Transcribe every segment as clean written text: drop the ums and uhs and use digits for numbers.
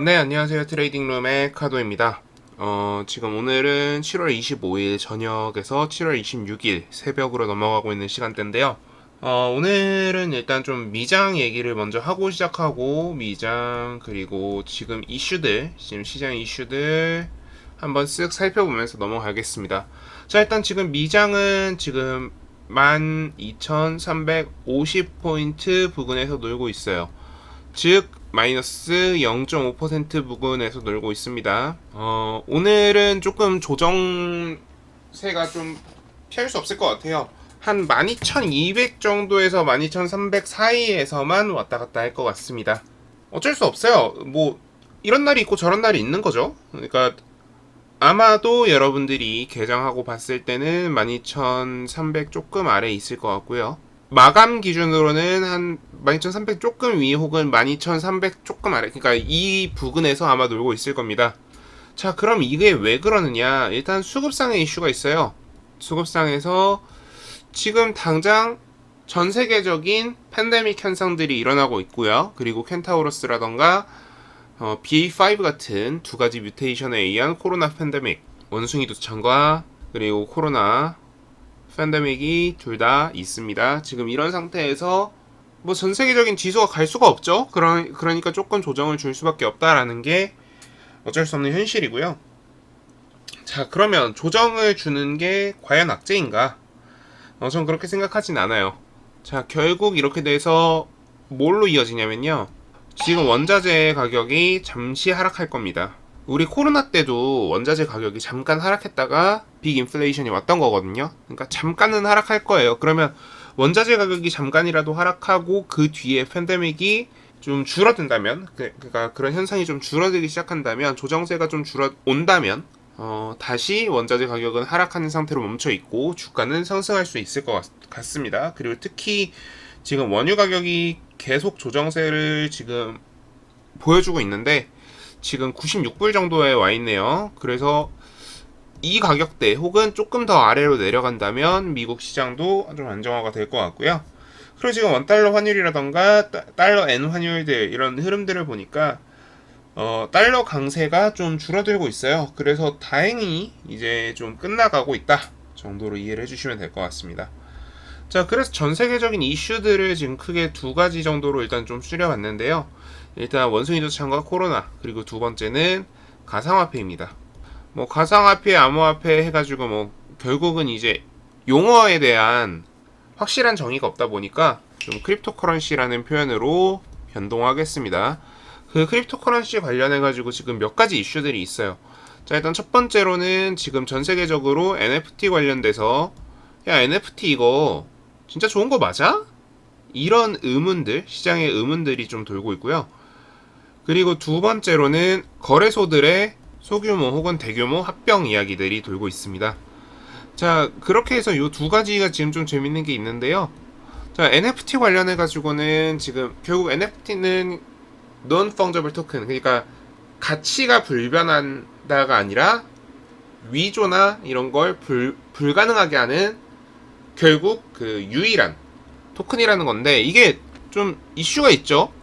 네, 안녕하세요. 트레이딩룸의 카도입니다. 지금 오늘은 7월 25일 저녁에서 7월 26일 새벽으로 넘어가고 있는 시간대인데요. 오늘은 일단 좀 미장 얘기를 먼저 하고 시작하고, 미장, 그리고 지금 지금 시장 이슈들 한번 쓱 살펴보면서 넘어가겠습니다. 자, 일단 지금 미장은 지금 12,350포인트 부근에서 놀고 있어요. 즉 마이너스 0.5% 부근에서 놀고 있습니다. 오늘은 조금 조정세가 좀 피할 수 없을 것 같아요. 한 12,200 정도에서 12,300 사이에서만 왔다 갔다 할 것 같습니다. 어쩔 수 없어요. 뭐 이런 날이 있고 저런 날이 있는 거죠. 그러니까 아마도 여러분들이 개장하고 봤을 때는 12,300 조금 아래 있을 것 같고요. 마감 기준으로는 한 12,300 조금 위 혹은 12,300 조금 아래, 그러니까 이 부근에서 아마 놀고 있을 겁니다. 자, 그럼 이게 왜 그러느냐? 일단 수급상의 이슈가 있어요. 수급상에서 지금 당장 전 세계적인 팬데믹 현상들이 일어나고 있고요. 그리고 켄타우로스라던가 BA5 같은 두 가지 뮤테이션에 의한 코로나 팬데믹, 원숭이 두창과 그리고 코로나 팬데믹이 둘 다 있습니다. 지금 이런 상태에서 뭐 전 세계적인 지수가 갈 수가 없죠. 그러니까 조금 조정을 줄 수밖에 없다라는 게 어쩔 수 없는 현실이고요. 자, 그러면 조정을 주는 게 과연 악재인가? 전 그렇게 생각하진 않아요. 자, 결국 이렇게 돼서 뭘로 이어지냐면요. 지금 원자재 가격이 잠시 하락할 겁니다. 우리 코로나 때도 원자재 가격이 잠깐 하락했다가 빅 인플레이션이 왔던 거거든요. 그러니까 잠깐은 하락할 거예요. 그러면 원자재 가격이 잠깐이라도 하락하고 그 뒤에 팬데믹이 좀 줄어든다면, 그러니까 그런 현상이 좀 줄어들기 시작한다면, 조정세가 좀 온다면 다시 원자재 가격은 하락하는 상태로 멈춰 있고 주가는 상승할 수 있을 것 같습니다. 그리고 특히 지금 원유 가격이 계속 조정세를 지금 보여주고 있는데 지금 96불 정도에 와 있네요. 그래서 이 가격대 혹은 조금 더 아래로 내려간다면 미국 시장도 좀 안정화가 될 것 같고요. 그리고 지금 원달러 환율이라던가 달러 엔 환율들 이런 흐름들을 보니까 달러 강세가 좀 줄어들고 있어요. 그래서 다행히 이제 좀 끝나가고 있다 정도로 이해를 해주시면 될 것 같습니다. 자, 그래서 전 세계적인 이슈들을 지금 크게 두 가지 정도로 일단 좀 줄여봤는데요. 일단 원숭이 도창과 코로나, 그리고 두 번째는 가상화폐입니다. 뭐 가상화폐, 암호화폐 해가지고 뭐 결국은 이제 용어에 대한 확실한 정의가 없다 보니까 좀 크립토커런시라는 표현으로 변동하겠습니다. 그 크립토커런시 관련해가지고 지금 몇 가지 이슈들이 있어요. 자, 일단 첫 번째로는 지금 전 세계적으로 NFT 관련돼서 야, NFT 이거 진짜 좋은 거 맞아? 이런 의문들, 시장의 의문들이 좀 돌고 있고요. 그리고 두 번째로는 거래소들의 소규모 혹은 대규모 합병 이야기들이 돌고 있습니다. 자, 그렇게 해서 이 두 가지가 지금 좀 재밌는 게 있는데요. 자, NFT 관련해가지고는 지금 결국 NFT는 Non-Fungible Token, 그러니까 가치가 불변한다가 아니라 위조나 이런 걸 불가능하게 하는 결국 그 유일한 토큰이라는 건데 이게 좀 이슈가 있죠.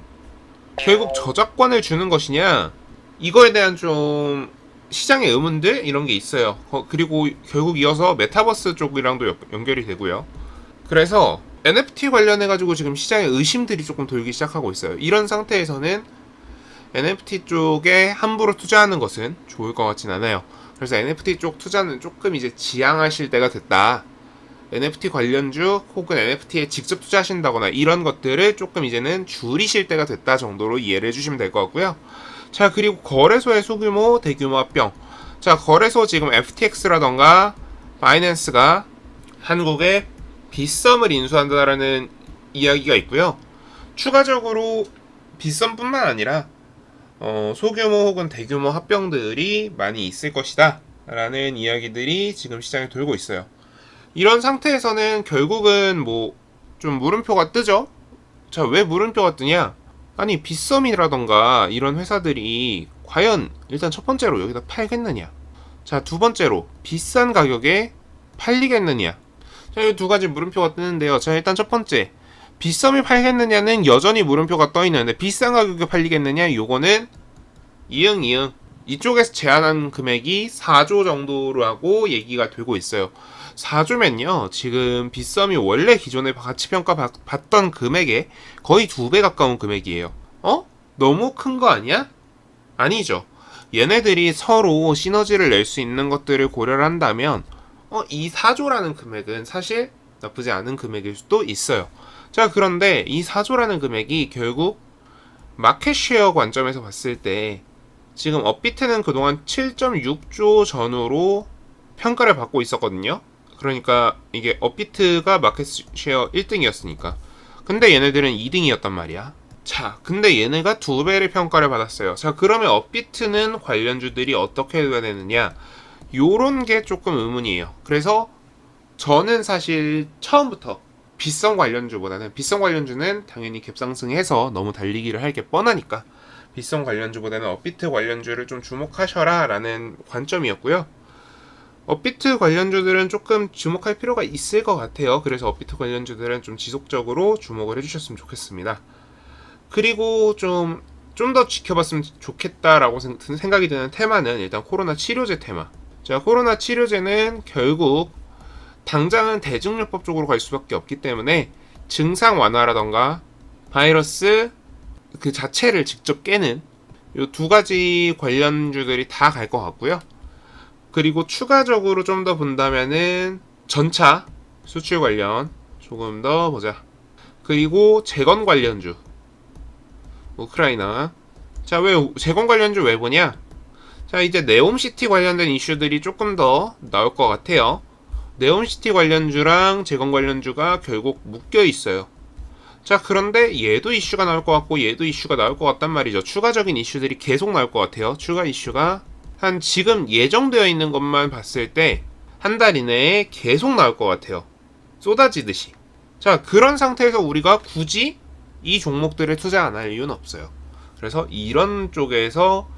결국 저작권을 주는 것이냐 이거에 대한 좀 시장의 의문들 이런 게 있어요. 그리고 결국 이어서 메타버스 쪽이랑도 연결이 되고요. 그래서 NFT 관련해가지고 지금 시장의 의심들이 조금 돌기 시작하고 있어요. 이런 상태에서는 NFT 쪽에 함부로 투자하는 것은 좋을 것 같진 않아요. 그래서 NFT 쪽 투자는 조금 이제 지양하실 때가 됐다. NFT 관련주 혹은 NFT에 직접 투자하신다거나 이런 것들을 조금 이제는 줄이실 때가 됐다 정도로 이해를 해주시면 될 것 같고요. 자, 그리고 거래소의 소규모 대규모 합병. 자, 거래소 지금 FTX라던가 바이낸스가 한국에 빗썸을 인수한다라는 이야기가 있고요. 추가적으로 빗썸뿐만 아니라 소규모 혹은 대규모 합병들이 많이 있을 것이다 라는 이야기들이 지금 시장에 돌고 있어요. 이런 상태에서는 결국은 뭐 좀 물음표가 뜨죠. 자, 왜 물음표가 뜨냐? 아니, 빗썸이라던가 이런 회사들이 과연 일단 첫 번째로 여기다 팔겠느냐? 자, 두 번째로 비싼 가격에 팔리겠느냐? 자, 이 두 가지 물음표가 뜨는데요. 자, 일단 첫 번째, 빗썸이 팔겠느냐는 여전히 물음표가 떠 있는데 비싼 가격에 팔리겠느냐? 요거는 이응. 이쪽에서 제안한 금액이 4조 정도라고 얘기가 되고 있어요. 4조면요, 지금 빗썸이 원래 기존에 가치평가 받던 금액에 거의 2배 가까운 금액이에요. 너무 큰 거 아니야? 아니죠. 얘네들이 서로 시너지를 낼 수 있는 것들을 고려를 한다면, 이 4조라는 금액은 사실 나쁘지 않은 금액일 수도 있어요. 자, 그런데 이 4조라는 금액이 결국 마켓쉐어 관점에서 봤을 때 지금 업비트는 그동안 7.6조 전후로 평가를 받고 있었거든요. 그러니까 이게 업비트가 마켓쉐어 1등이었으니까. 근데 얘네들은 2등이었단 말이야. 자, 근데 얘네가 2배를 평가를 받았어요. 자, 그러면 업비트는 관련주들이 어떻게 해야 되느냐? 요런 게 조금 의문이에요. 그래서 저는 사실 처음부터 빗썸 관련주는 당연히 갭상승해서 너무 달리기를 할 게 뻔하니까 빗썸 관련주보다는 업비트 관련주를 좀 주목하셔라 라는 관점이었고요. 업비트 관련주들은 조금 주목할 필요가 있을 것 같아요. 그래서 업비트 관련주들은 좀 지속적으로 주목을 해주셨으면 좋겠습니다. 그리고 좀 더 지켜봤으면 좋겠다라고 생각이 드는 테마는 일단 코로나 치료제 테마. 자, 코로나 치료제는 결국 당장은 대증요법 쪽으로 갈 수밖에 없기 때문에 증상 완화라던가 바이러스 그 자체를 직접 깨는 이 두 가지 관련주들이 다 갈 것 같고요. 그리고 추가적으로 좀 더 본다면은 전차 수출 관련 조금 더 보자. 그리고 재건 관련주 우크라이나. 자, 왜 재건 관련주 왜 보냐? 자, 이제 네옴시티 관련된 이슈들이 조금 더 나올 것 같아요. 네옴시티 관련주랑 재건 관련주가 결국 묶여 있어요. 자, 그런데 얘도 이슈가 나올 것 같고 얘도 이슈가 나올 것 같단 말이죠. 추가적인 이슈들이 계속 나올 것 같아요. 추가 이슈가 한 지금 예정되어 있는 것만 봤을 때 한 달 이내에 계속 나올 것 같아요. 쏟아지듯이. 자, 그런 상태에서 우리가 굳이 이 종목들을 투자 안 할 이유는 없어요. 그래서 이런 쪽에서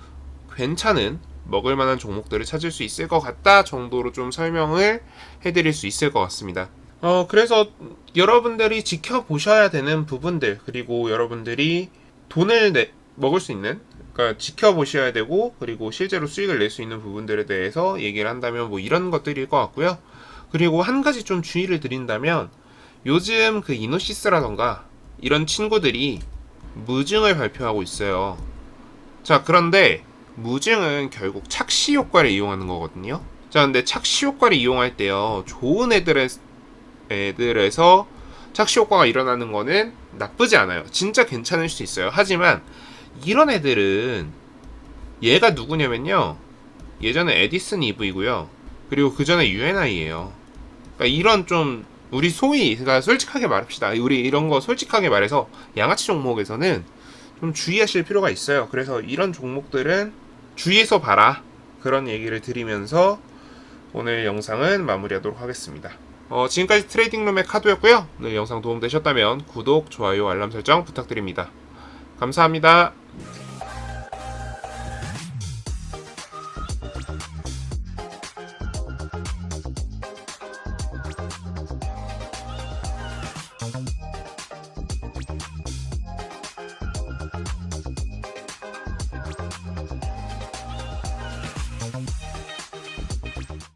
괜찮은 먹을 만한 종목들을 찾을 수 있을 것 같다 정도로 좀 설명을 해드릴 수 있을 것 같습니다. 그래서 여러분들이 지켜보셔야 되는 부분들, 그리고 여러분들이 돈을 먹을 수 있는, 그러니까 지켜보셔야 되고, 그리고 실제로 수익을 낼 수 있는 부분들에 대해서 얘기를 한다면 뭐 이런 것들일 것 같고요. 그리고 한 가지 좀 주의를 드린다면, 요즘 그 이노시스라던가 이런 친구들이 무증을 발표하고 있어요. 자, 그런데 무증은 결국 착시 효과를 이용하는 거거든요. 자, 근데 착시 효과를 이용할 때요, 좋은 애들에서 착시 효과가 일어나는 거는 나쁘지 않아요. 진짜 괜찮을 수 있어요. 하지만 이런 애들은 얘가 누구냐면요, 예전에 에디슨 이브이고요, 그리고 그 전에 UNI예요. 그러니까 이런 좀 우리 소위, 그러니까 솔직하게 말합시다. 우리 이런 거 솔직하게 말해서 양아치 종목에서는 좀 주의하실 필요가 있어요. 그래서 이런 종목들은 주의해서 봐라, 그런 얘기를 드리면서 오늘 영상은 마무리하도록 하겠습니다. 지금까지 트레이딩룸의 카도였고요. 오늘 영상 도움되셨다면 구독, 좋아요, 알람 설정 부탁드립니다. 감사합니다. Thank you.